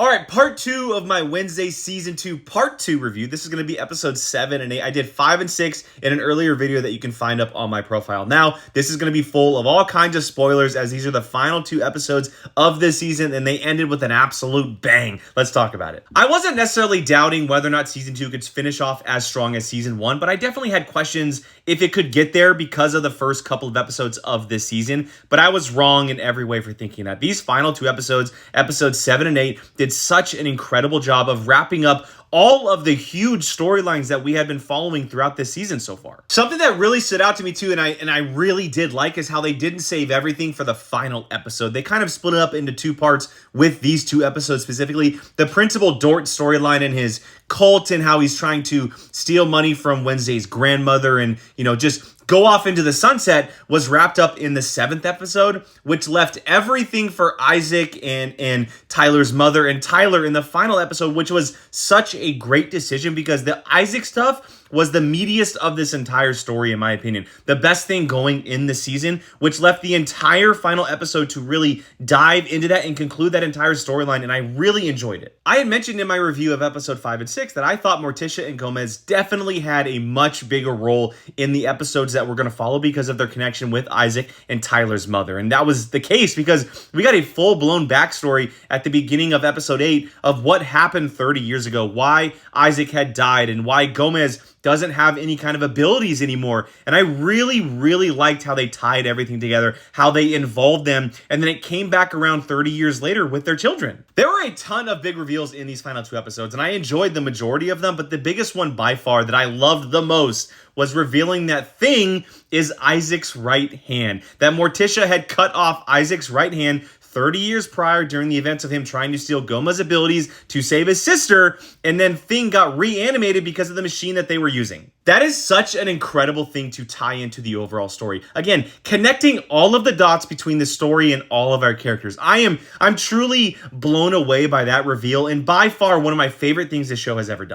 All right, part 2 of my Wednesday Season 2 Part 2 review. This is going to be episodes 7 and 8. I did 5 and 6 in an earlier video that you can find up on my profile. Now, this is going to be full of all kinds of spoilers as these are the final 2 episodes of this season and they ended with an absolute bang. Let's talk about it. I wasn't necessarily doubting whether or not Season 2 could finish off as strong as Season 1, but I definitely had questions if it could get there because of the first couple of episodes of this season, but I was wrong in every way for thinking that. These final 2 episodes, episodes 7 and 8, did such an incredible job of wrapping up all of the huge storylines that we had been following throughout this season so far. Something that really stood out to me too, and I really did like, is how they didn't save everything for the final episode. They kind of split it up into 2 parts with these 2 episodes specifically. The Principal Dort storyline and his cult and how he's trying to steal money from Wednesday's grandmother and, just go off into the sunset was wrapped up in the 7th episode, which left everything for Isaac and Tyler's mother and Tyler in the final episode, which was such a great decision because the Isaac stuff was the meatiest of this entire story, in my opinion. The best thing going in the season, which left the entire final episode to really dive into that and conclude that entire storyline, and I really enjoyed it. I had mentioned in my review of episode 5 and 6 that I thought Morticia and Gomez definitely had a much bigger role in the episodes that we're going to follow because of their connection with Isaac and Tyler's mother. And that was the case because we got a full-blown backstory at the beginning of episode 8 of what happened 30 years ago, why Isaac had died, and why Gomez doesn't have any kind of abilities anymore. And I really, really liked how they tied everything together, how they involved them, and then it came back around 30 years later with their children. There were a ton of big reveals in these final 2 episodes, and I enjoyed the majority of them, but the biggest one by far that I loved the most was revealing that Thing is Isaac's right hand. That Morticia had cut off Isaac's right hand 30 years prior during the events of him trying to steal Goma's abilities to save his sister, and then Thing got reanimated because of the machine that they were using. That is such an incredible thing to tie into the overall story. Again, connecting all of the dots between the story and all of our characters. I'm truly blown away by that reveal, and by far one of my favorite things this show has ever done.